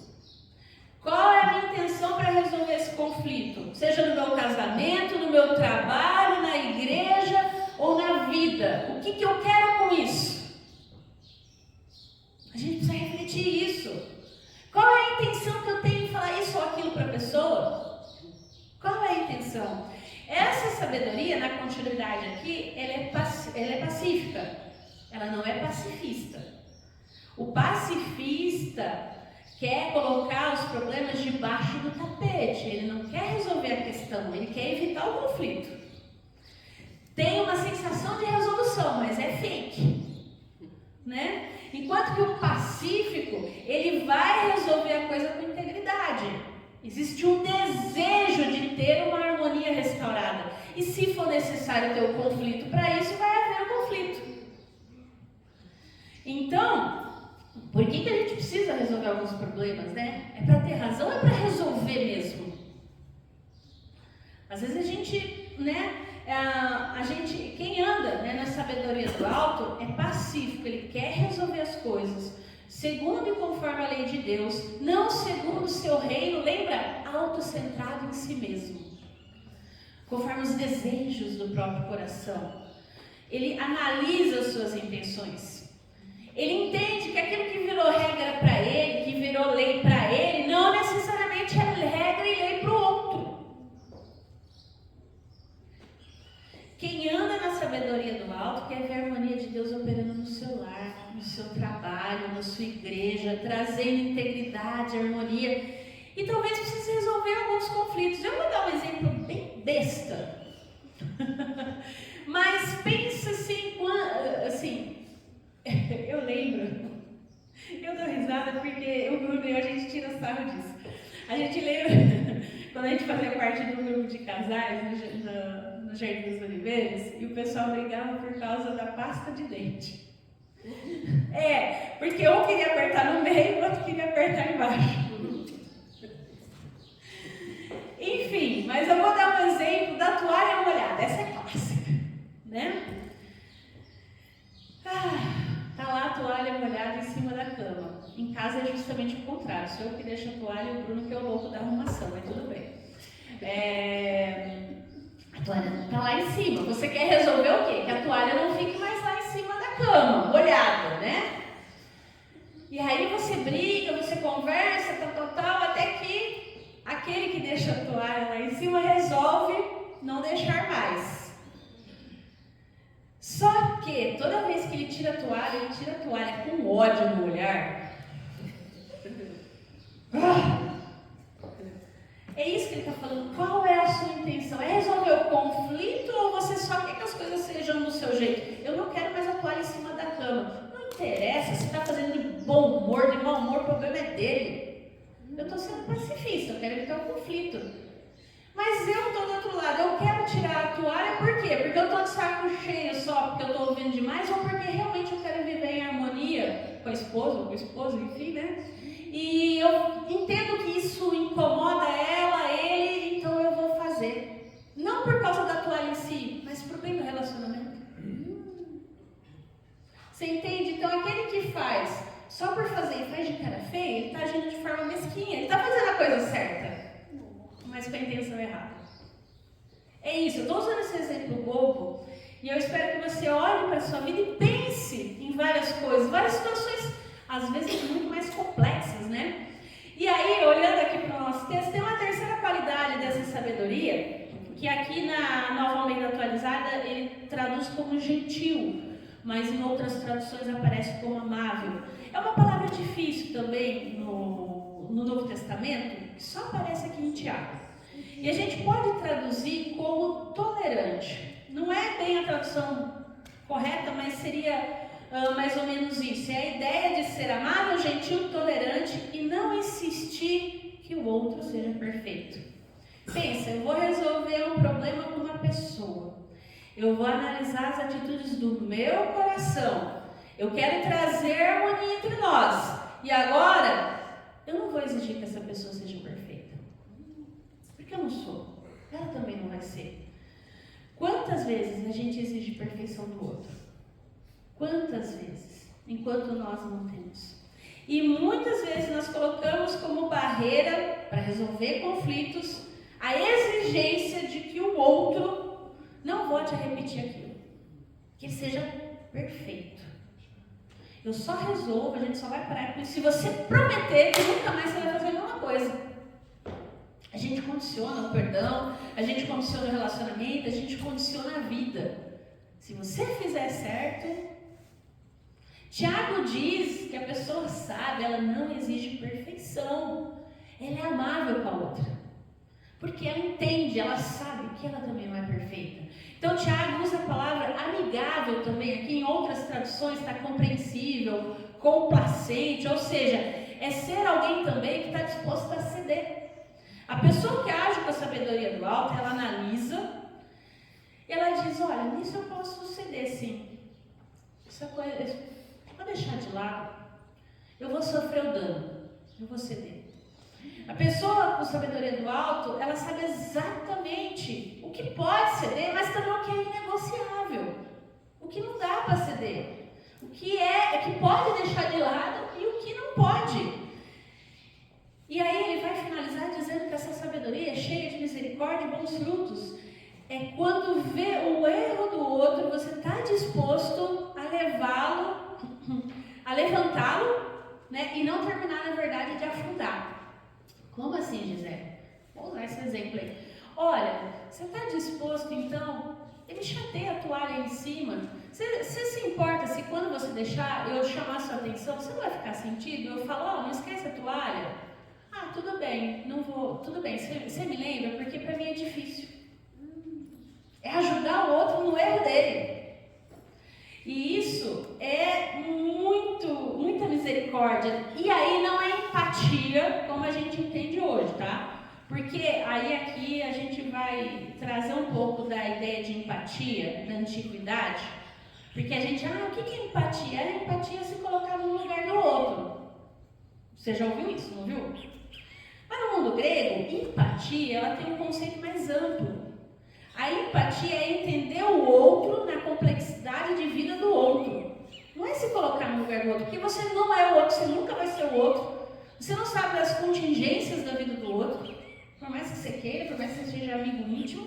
Qual é a minha intenção para resolver esse conflito? Seja no meu casamento, no meu trabalho, na igreja ou na vida. O que eu quero com isso? A gente precisa refletir isso. Qual é a intenção que eu tenho em falar isso ou aquilo para a pessoa? Qual é a intenção? Essa sabedoria, na continuidade aqui, ela é pacífica. Ela não é pacifista. O pacifista quer colocar os problemas debaixo do tapete. Ele não quer resolver a questão, ele quer evitar o conflito. Tem uma sensação de resolução, mas é fake, né? Enquanto que o pacífico, ele vai resolver a coisa com integridade. Existe um desejo de ter uma harmonia restaurada. E se for necessário ter um conflito para isso, vai haver um conflito. Então, por que a gente precisa resolver alguns problemas, né? É para ter razão ou é para resolver mesmo? Às vezes a gente, né? Quem anda, né, na sabedoria do alto é pacífico, ele quer resolver as coisas segundo e conforme a lei de Deus, não segundo o seu reino, lembra? Autocentrado em si mesmo, conforme os desejos do próprio coração. Ele analisa as suas intenções. Ele entende que aquilo que virou regra para ele, que virou lei para ele, não necessariamente é regra e lei para o outro. Quem anda na sabedoria do alto quer ver a harmonia de Deus operando no seu lar, no seu trabalho, na sua igreja, trazendo integridade, harmonia. E talvez precise resolver alguns conflitos. Eu vou dar um exemplo bem besta. Mas pensa assim, eu lembro, eu dou risada porque o Bruno e eu, a gente tira sarro disso. A gente lembra quando a gente fazia parte do grupo de casais no Jardim dos Oliveiras e o pessoal brigava por causa da pasta de dente. Porque um queria apertar no meio e o outro queria apertar embaixo. Enfim, mas eu vou dar um exemplo da toalha molhada. Essa é clássica, né? Tá lá a toalha molhada em cima da cama. Em casa é justamente o contrário. Sou eu que deixo a toalha e o Bruno que é o louco da arrumação, mas tudo bem. A toalha tá lá em cima. Você quer resolver o quê? Que a toalha não fique mais lá em cima da cama, molhada, né? E aí você briga, você conversa, tal, até que aquele que deixa a toalha lá em cima resolve não deixar mais. Só que toda vez que ele tira a toalha com ódio no olhar. É isso que ele está falando. Qual é a sua intenção? É resolver o conflito ou você só quer que as coisas sejam do seu jeito? Eu não quero mais a toalha em cima da cama. Não interessa se está fazendo de bom humor, de mau humor, o problema é dele. Eu estou sendo pacifista, eu quero evitar o conflito. Mas eu estou do outro lado, eu quero tirar a toalha, por quê? Porque eu estou de saco cheio só, porque eu estou ouvindo demais, ou porque realmente eu quero viver em harmonia com a esposa, ou com o esposo, enfim, né? E eu entendo que isso incomoda ela, ele, então eu vou fazer. Não por causa da toalha em si, mas por bem do relacionamento. Você entende? Então aquele que faz só por fazer e faz de cara feia, ele está agindo de forma mesquinha, ele está fazendo a coisa certa. É isso, eu estou usando esse exemplo bobo e eu espero que você olhe para a sua vida e pense em várias coisas, várias situações, às vezes muito mais complexas, né? E aí, olhando aqui para o nosso texto, tem uma terceira qualidade dessa sabedoria, que aqui na Nova Almeida Atualizada ele traduz como gentil, mas em outras traduções aparece como amável. É uma palavra difícil também no Novo Testamento, que só aparece aqui em Tiago. E a gente pode traduzir como tolerante. Não é bem a tradução correta, mas seria mais ou menos isso. É a ideia de ser amável, gentil, tolerante e não insistir que o outro seja perfeito. Pensa, eu vou resolver um problema com uma pessoa. Eu vou analisar as atitudes do meu coração. Eu quero trazer harmonia entre nós. E agora, eu não vou exigir que essa pessoa seja perfeita. Porque eu não sou. Ela também não vai ser. Quantas vezes a gente exige perfeição do outro? Quantas vezes? Enquanto nós não temos. E muitas vezes nós colocamos como barreira para resolver conflitos a exigência de que o outro não volte a repetir aquilo. Que ele seja perfeito. Eu só resolvo, a gente só vai parar com isso se você prometer que nunca mais você vai fazer a mesma coisa. A gente condiciona o perdão, a gente condiciona o relacionamento, a gente condiciona a vida. Se você fizer certo, Tiago diz que a pessoa sábia, ela não exige perfeição. Ela é amável com a outra. Porque ela entende, ela sabe que ela também não é perfeita. Então Tiago usa a palavra amigável também. Aqui em outras traduções está compreensível, complacente. Ou seja, é ser alguém também que está disposto a ceder. A pessoa que age com a sabedoria do alto, ela analisa e ela diz, olha, nisso eu posso ceder sim. Essa coisa, vou deixar de lado. Eu vou sofrer o dano, eu vou ceder. A pessoa com sabedoria do alto, ela sabe exatamente o que pode ceder, mas também o que é inegociável. O que não dá para ceder. O que que pode deixar de lado e o que não pode. E aí ele vai finalizar dizendo que essa sabedoria é cheia de misericórdia e bons frutos. É quando vê o erro do outro, você está disposto a levá-lo, a levantá-lo, né? E não terminar, na verdade, de afundar. Como assim, Gisele? Vou usar esse exemplo aí. Olha, você está disposto, então, ele chateia a toalha aí em cima. Você se importa se quando você deixar eu chamar a sua atenção, você não vai ficar sentido? Eu falo, não esquece a toalha. Ah, tudo bem, não vou, tudo bem, você me lembra, porque para mim é difícil. É ajudar o outro no erro dele. E isso é muita misericórdia. E aí não é empatia como a gente entende hoje, tá? Porque aí aqui a gente vai trazer um pouco da ideia de empatia da antiguidade. Porque a gente, o que é empatia? É empatia se colocar no lugar do outro. Você já ouviu isso, não viu? Mas no mundo grego, empatia, ela tem um conceito mais amplo. A empatia é entender o outro na complexidade de vida do outro. Não é se colocar no lugar do outro, porque você não é o outro, você nunca vai ser o outro. Você não sabe das contingências da vida do outro, por mais que você queira, por mais que você seja amigo íntimo,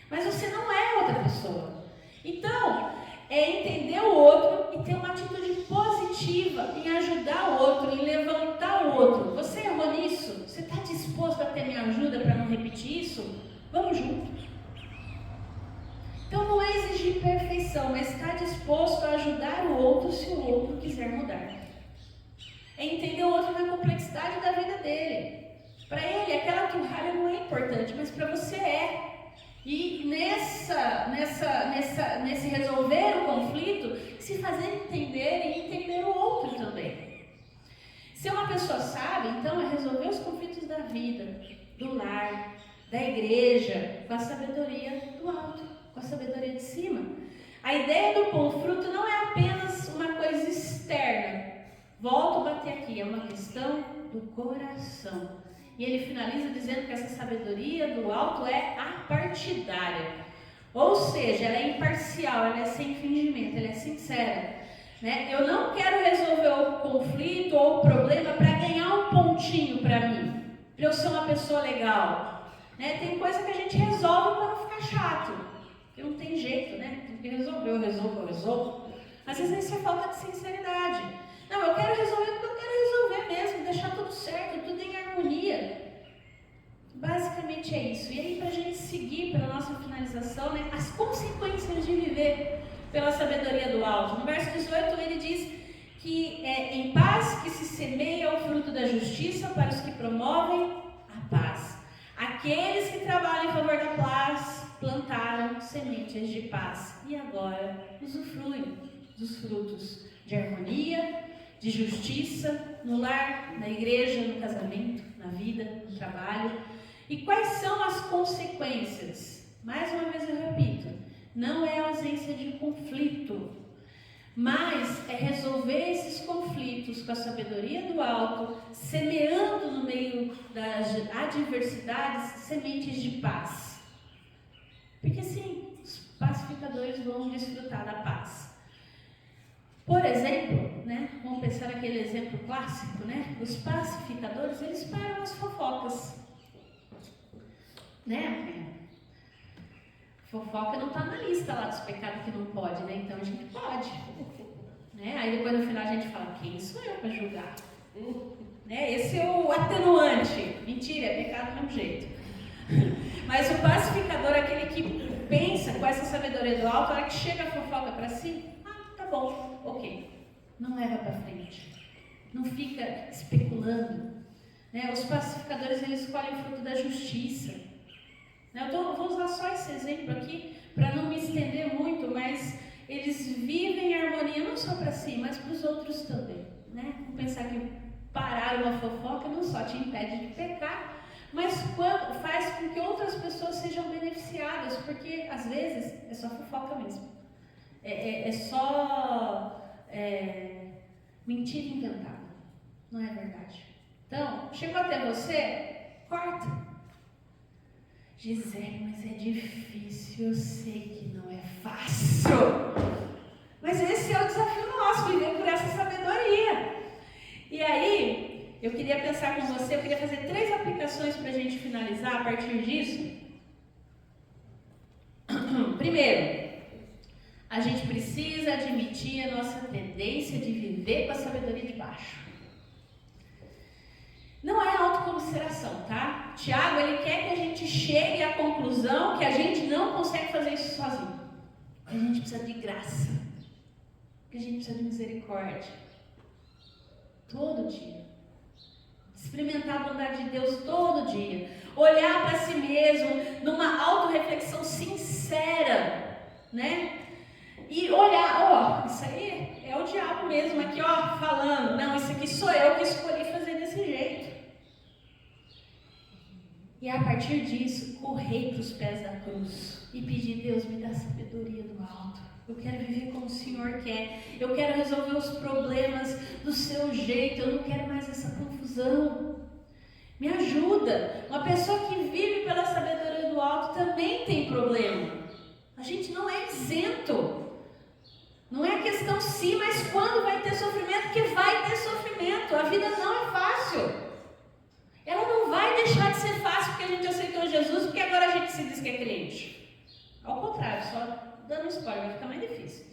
mas você não é outra pessoa. Então, é entender o outro e ter uma atitude positiva em ajudar o outro, em levantar o outro. Você errou nisso? Você está disposto a ter minha ajuda para não repetir isso? Vamos juntos. Então não é exigir perfeição, mas estar disposto a ajudar o outro se o outro quiser mudar. É entender o outro na complexidade da vida dele. Para ele, aquela toalha não é importante, mas para você é. E nesse resolver o conflito, se fazer entender e entender o outro também. Ser uma pessoa sábia, então, é resolver os conflitos da vida, do lar, da igreja, com a sabedoria do alto, com a sabedoria de cima. A ideia do bom fruto não é apenas uma coisa externa. Volto a bater aqui, é uma questão do coração. E ele finaliza dizendo que essa sabedoria do alto é apartidária. Ou seja, ela é imparcial, ela é sem fingimento, ela é sincera. Né? Eu não quero resolver o conflito ou o problema para ganhar um pontinho para mim, para eu ser uma pessoa legal. Né? Tem coisa que a gente resolve para não ficar chato, porque não tem jeito, né? Tem que resolver, eu resolvo. Às vezes isso é falta de sinceridade. Não, eu quero resolver porque eu quero resolver mesmo, deixar tudo certo, tudo em harmonia. Basicamente é isso. E aí, para a gente seguir para a nossa finalização, né, as consequências de viver pela sabedoria do alto. No verso 18 ele diz que é em paz que se semeia o fruto da justiça para os que promovem a paz. Aqueles que trabalham em favor da paz plantaram sementes de paz e agora usufruem dos frutos de harmonia, de justiça no lar, na igreja, no casamento, na vida, no trabalho. E quais são as consequências? Mais uma vez eu repito, não é a ausência de conflito, mas é resolver esses conflitos com a sabedoria do alto, semeando no meio das adversidades sementes de paz. Porque sim, os pacificadores vão desfrutar da paz. Por exemplo, né, vamos pensar naquele exemplo clássico, né? Os pacificadores, eles param as fofocas. Né? Fofoca não está na lista lá dos pecados que não pode, né? Então a gente pode. Né? Aí depois no final a gente fala, quem sou eu para julgar? Né? Esse é o atenuante. Mentira, é pecado do mesmo jeito. Mas o pacificador é aquele que pensa com essa sabedoria do alto, a hora que chega a fofoca para si, tá bom, ok. Não leva para frente. Não fica especulando. Né? Os pacificadores, eles escolhem o fruto da justiça. Eu vou usar só esse exemplo aqui para não me estender muito, mas eles vivem em harmonia não só para si, mas para os outros também. Né? Vamos pensar que parar uma fofoca não só te impede de pecar, mas faz com que outras pessoas sejam beneficiadas, porque às vezes é só fofoca mesmo. É só mentira inventada, não é verdade. Então, chegou até você, corta. Gisele, mas é difícil, eu sei que não é fácil. Mas esse é o desafio nosso, viver por essa sabedoria. E aí, eu queria pensar com você, eu queria fazer 3 aplicações para a gente finalizar a partir disso. Primeiro, a gente precisa admitir a nossa tendência de viver com a sabedoria de baixo. Não é autocomiseração, tá? Tiago, ele quer que a gente chegue à conclusão que a gente não consegue fazer isso sozinho. Que a gente precisa de graça. Que a gente precisa de misericórdia. Todo dia. Experimentar a bondade de Deus todo dia. Olhar para si mesmo numa autorreflexão sincera, né? E olhar, isso aí é o diabo mesmo aqui, falando. Não, isso aqui sou eu que escolhi fazer desse jeito. E a partir disso, correr para os pés da cruz e pedir, Deus, me dá sabedoria do alto. Eu quero viver como o Senhor quer. Eu quero resolver os problemas do seu jeito. Eu não quero mais essa confusão. Me ajuda. Uma pessoa que vive pela sabedoria do alto também tem problema. A gente não é isento. Não é questão sim, mas quando vai ter sofrimento, porque vai ter sofrimento. A vida não é fácil. Ela não vai deixar de ser fácil porque a gente aceitou Jesus, porque agora a gente se diz que é crente. Ao contrário, só dando spoiler, vai ficar mais difícil.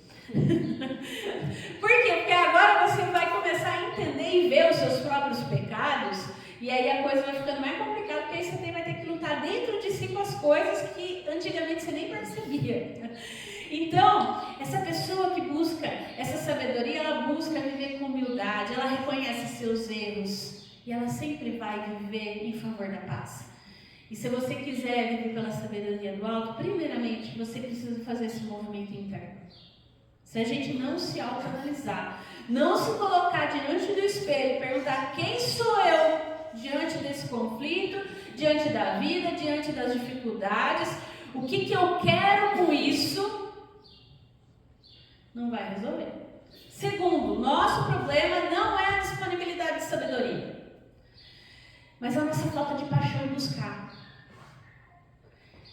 Por quê? Porque agora você vai começar a entender e ver os seus próprios pecados, e aí a coisa vai ficando mais complicada, porque aí você vai ter que lutar dentro de si com as coisas que antigamente você nem percebia. Então, essa pessoa que busca essa sabedoria, ela busca viver com humildade, ela reconhece seus erros, e ela sempre vai viver em favor da paz. E se você quiser viver pela sabedoria do alto, primeiramente, você precisa fazer esse movimento interno. Se a gente não se autoanalisar, não se colocar diante do espelho e perguntar quem sou eu diante desse conflito, diante da vida, diante das dificuldades, o que eu quero com isso, não vai resolver. Segundo, nosso problema não é a disponibilidade de sabedoria, mas a nossa falta de paixão em buscar.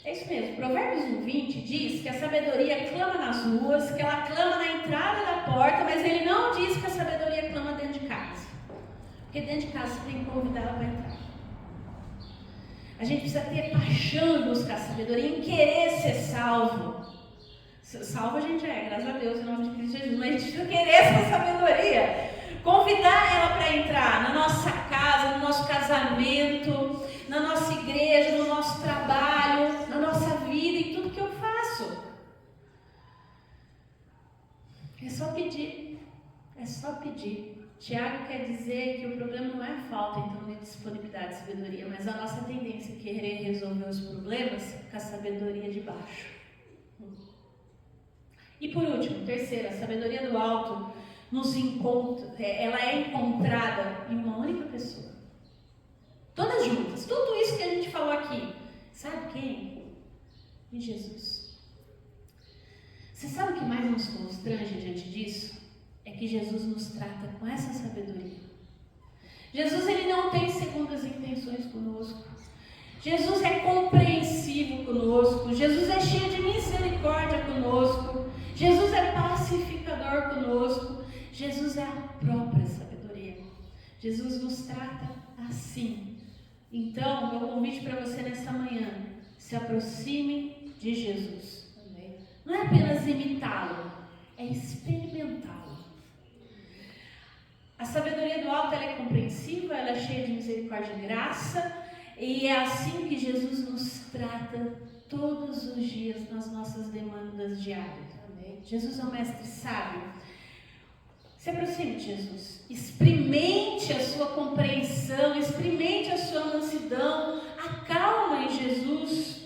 É isso mesmo. Provérbios 1:20 diz que a sabedoria clama nas ruas, que ela clama na entrada da porta, mas ele não diz que a sabedoria clama dentro de casa. Porque dentro de casa você tem que convidar ela para entrar. A gente precisa ter paixão em buscar sabedoria, em querer ser salvo. Salvo a gente é, graças a Deus, em nome de Cristo Jesus, mas a gente precisa querer essa sabedoria. Convidar ela para entrar na nossa casa, no nosso casamento, na nossa igreja, no nosso trabalho, na nossa vida, em tudo que eu faço. É só pedir. É só pedir. Tiago quer dizer que o problema não é a falta, então, de disponibilidade de sabedoria, mas a nossa tendência a querer resolver os problemas com a sabedoria de baixo. E por último, terceira, a sabedoria do alto nos encontra, ela é encontrada em uma única pessoa. Todas juntas, tudo isso que a gente falou aqui. Sabe quem? Em Jesus. Você sabe o que mais nos constrange diante disso? É que Jesus nos trata com essa sabedoria. Jesus, ele não tem segundas intenções conosco. Jesus é compreensivo conosco. Jesus é cheio de misericórdia conosco. Jesus é pacificador conosco. Jesus é a própria sabedoria. Jesus nos trata assim. Então, meu convite para você nessa manhã: se aproxime de Jesus. Não é apenas imitá-lo, é experimentá-lo. A sabedoria do alto, ela é compreensiva, ela é cheia de misericórdia e graça, e é assim que Jesus nos trata todos os dias nas nossas demandas diárias. Amém? Jesus é um mestre sábio. Se aproxime de Jesus, experimente a sua compreensão, experimente a sua mansidão, acalma em Jesus,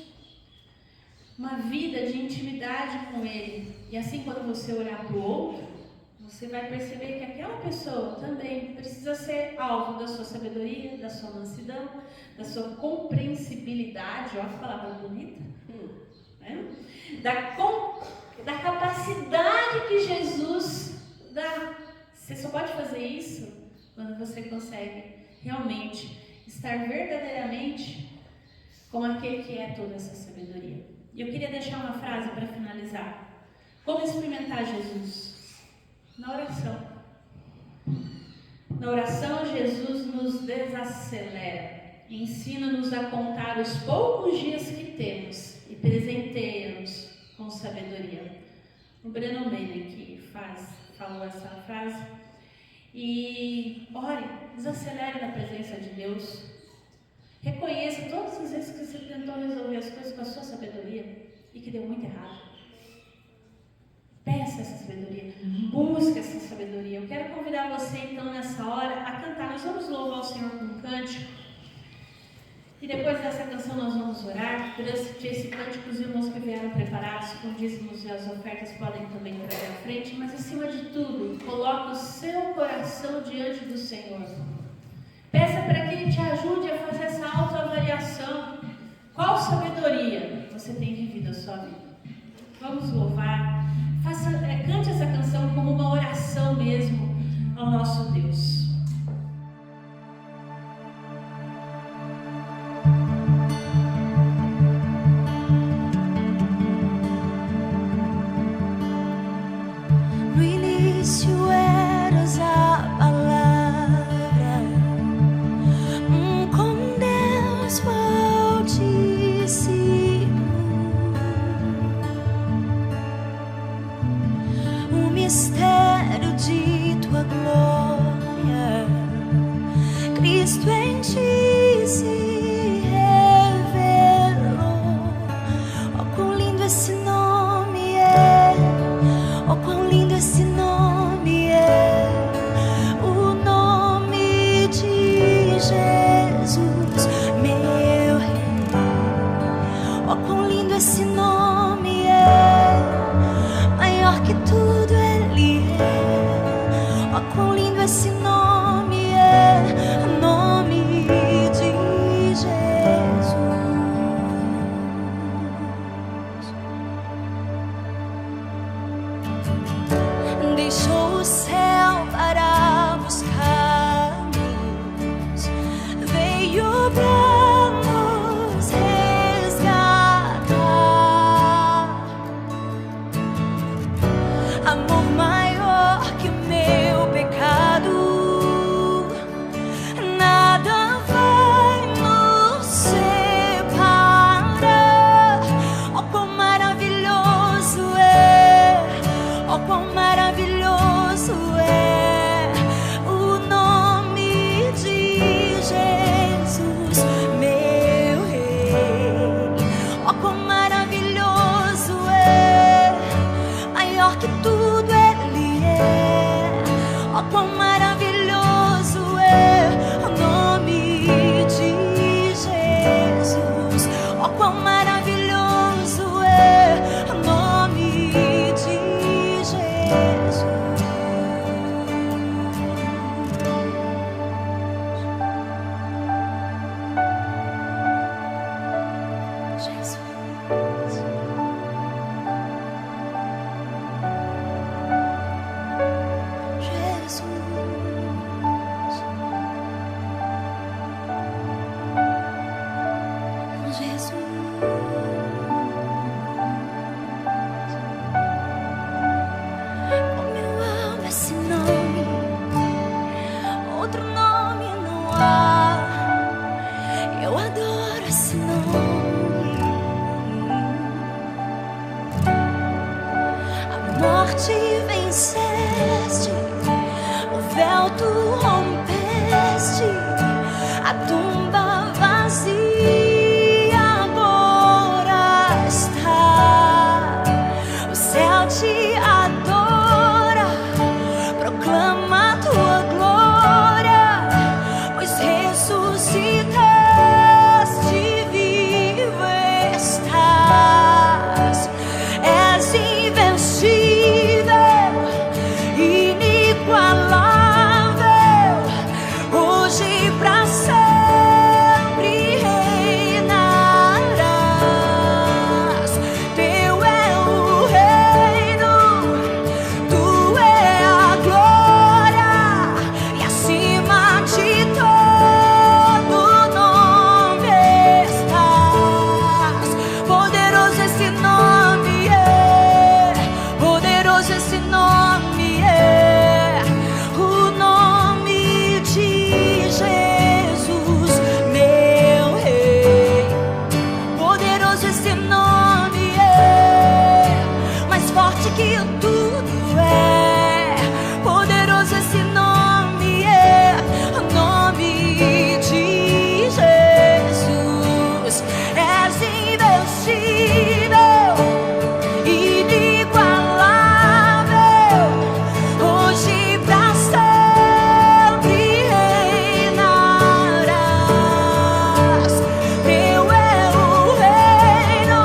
uma vida de intimidade com Ele. E assim, quando você olhar para o outro, você vai perceber que aquela pessoa também precisa ser alvo da sua sabedoria, da sua mansidão, da sua compreensibilidade, olha que palavra bonita, né? Da capacidade que Jesus dá. Você só pode fazer isso quando você consegue realmente estar verdadeiramente como aquele que é toda essa sabedoria. E eu queria deixar uma frase para finalizar. Como experimentar Jesus? Na oração. Na oração, Jesus nos desacelera, ensina-nos a contar os poucos dias que temos e presenteia-nos com sabedoria. O Breno Mene que falou essa frase. E ore, desacelere na presença de Deus. Reconheça todas as vezes que você tentou resolver as coisas com a sua sabedoria e que deu muito errado. Peça essa sabedoria, busque essa sabedoria. Eu quero convidar você então nessa hora a cantar. Nós vamos louvar o Senhor com um cântico. E depois dessa canção nós vamos orar. Durante esse cântico os irmãos que vieram preparados com dízimos e as ofertas podem também trazer à frente. Mas acima de tudo, coloque o seu coração diante do Senhor. Peça para que Ele te ajude a fazer essa autoavaliação. Qual sabedoria você tem vivido a sua vida? Vamos louvar. Cante essa canção como uma oração mesmo ao nosso Deus. No início eras a palavra, com Deus Altíssimo. Mistério de tua glória, Cristo em ti se revelou. Oh, quão lindo esse nome é! Oh, quão lindo esse nome é! O nome de Jesus, meu Rei. Oh, quão lindo esse nome é! Maior que tudo Ele é. Oh, quão lindo esse nome é, o nome de Jesus. Deixou o céu para buscar-nos, veio para nos resgatar. morte venceste, o véu tu rompeste, a tumba vazia agora está. O céu te adora, proclama a tua glória, pois ressuscitaste, vivo estás. És invencível, inigualável, hoje e pra sempre reinarás. Teu é o reino, tu é a glória, e acima de todo nome estás. Poderoso esse nome é, poderoso esse nome é, o nome de Jesus, meu Rei. Poderoso esse nome é, mais forte que tudo é. Poderoso esse nome é, o nome de Jesus. És invencível, inigualável, hoje e pra sempre reinarás. Teu é o reino,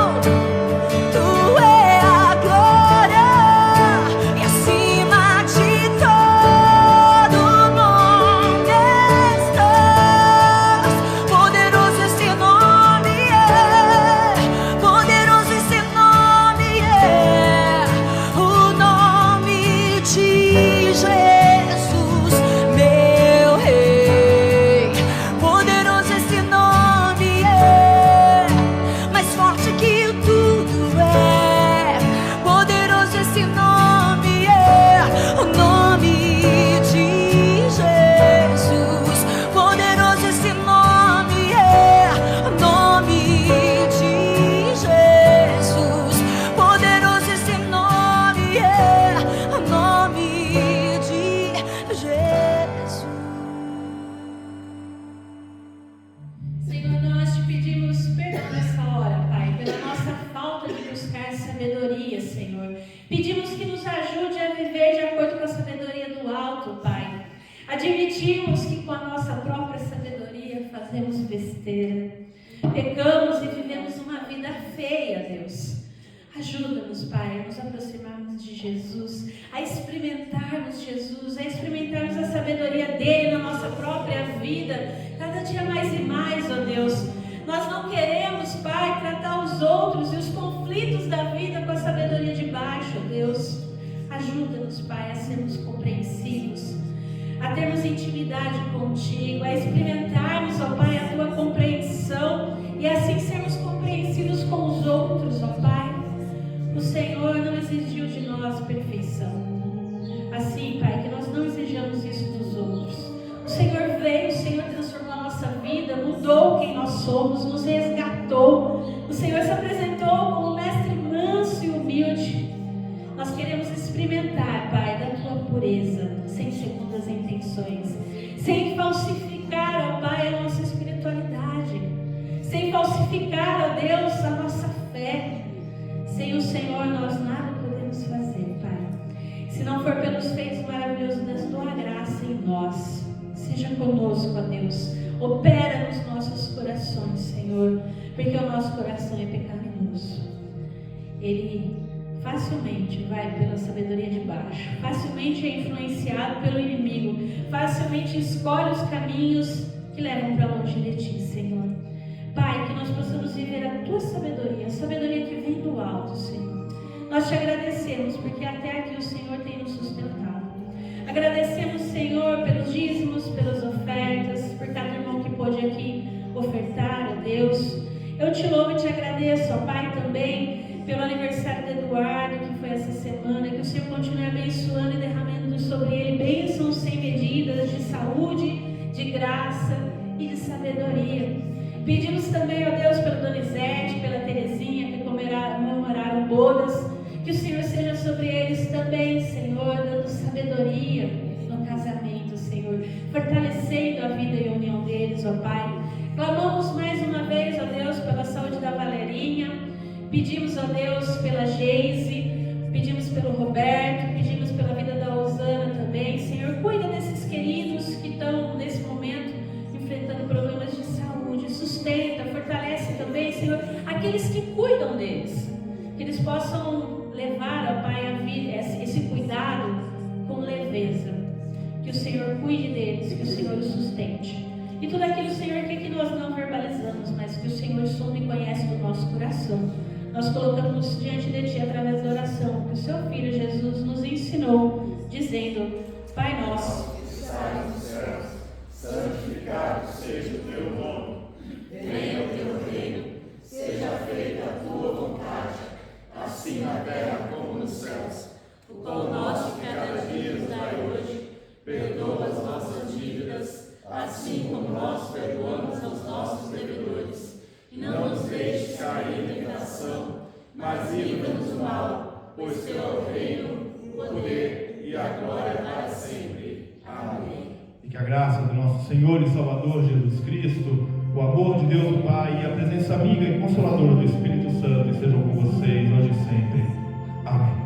tu é a glória, e acima de todo nome estás. Poderoso esse nome é, poderoso esse nome é, o nome de Jesus, meu Rei. Poderoso esse nome é, mais forte que tudo é. Poderoso esse nome é, o nome de Jesus. Poderoso esse nome é, o nome de Jesus. Poderoso esse nome é, o nome de Jesus. Senhor, nós te pedimos perdão nessa hora, Pai, pela nossa falta de buscar sabedoria, Senhor. Pedimos que nos ajude a viver de acordo com a sabedoria do alto, Pai. Admitimos que com a nossa própria sabedoria fazemos besteira, pecamos e vivemos uma vida feia, Deus. Ajuda-nos, Pai, a nos aproximarmos de Jesus, a experimentarmos Jesus, a experimentarmos a sabedoria dele na nossa própria vida, cada dia mais e mais, ó Deus. Nós não queremos, Pai, tratar os outros e os conflitos da vida com a sabedoria de baixo, ó Deus. Ajuda-nos, Pai, a sermos compreensivos, a termos intimidade contigo, a experimentarmos, ó Pai, a tua compreensão e assim sermos compreensivos com os outros, ó Pai. O Senhor não exigiu de nós perfeição. Assim, Pai, que nós não exijamos isso dos outros. O Senhor veio, o Senhor transformou a nossa vida, mudou quem nós somos, nos resgatou. O Senhor se apresentou como um mestre manso e humilde. Nós queremos experimentar, Pai, da tua pureza, sem segundas intenções, sem falsificar, ó Pai, a nossa espiritualidade, sem falsificar, ó Deus, a nossa fé. Sem o Senhor nós nada podemos fazer, Pai. Se não for pelos feitos maravilhosos da tua graça em nós, seja conosco, ó Deus. Opera nos nossos corações, Senhor, porque o nosso coração é pecaminoso. Ele facilmente vai pela sabedoria de baixo, facilmente é influenciado pelo inimigo, facilmente escolhe os caminhos que levam para longe de ti, Senhor. Pai, que nós possamos viver a tua sabedoria, a sabedoria que vem do alto, Senhor. Nós te agradecemos porque até aqui o Senhor tem nos sustentado. Agradecemos, Senhor, pelos dízimos, pelas ofertas, por cada irmão que pôde aqui ofertar, ó Deus. Eu te louvo e te agradeço, ó Pai, também pelo aniversário do Eduardo, que foi essa semana, que o Senhor continue abençoando e derramando sobre ele bênçãos sem medidas, de saúde, de graça e de sabedoria. Pedimos também, ó Deus, pela Donizete, pela Terezinha, que comemoraram bodas, que o Senhor seja sobre eles também. também, Senhor, dando sabedoria no casamento, Senhor, fortalecendo a vida e a união deles, ó Pai. Clamamos mais uma vez, ó Deus, pela saúde da Valerinha, pedimos, ó Deus, pela Geise, pedimos pelo Roberto, pedimos pela vida da Osana também. Senhor, cuida desses queridos que estão nesse momento enfrentando problemas de saúde, sustenta, fortalece também, Senhor, aqueles que cuidam deles, que eles possam levar, ó Pai, a vida, esse cuidado com leveza, que o Senhor cuide deles, que o Senhor os sustente. E tudo aquilo, Senhor, que nós não verbalizamos, mas que o Senhor sonda e conhece do nosso coração, nós colocamos diante de Ti através da oração que o Seu Filho Jesus nos ensinou, dizendo: Pai nosso, que estás nos céus, santificado seja o Teu nome. Venha o Teu reino, seja feita a Tua vontade, assim na terra como nos céus. O pão nosso de cada dia nos dai hoje, perdoa as nossas dívidas, assim como nós perdoamos aos nossos devedores. E não nos deixes cair em tentação, mas livra-nos do mal, pois Teu é o reino, o poder e a glória para sempre. Amém. E que a graça do nosso Senhor e Salvador Jesus Cristo, o amor de Deus o Pai e a presença amiga e consoladora do Espírito Santo estejam com vocês hoje e sempre. Amém.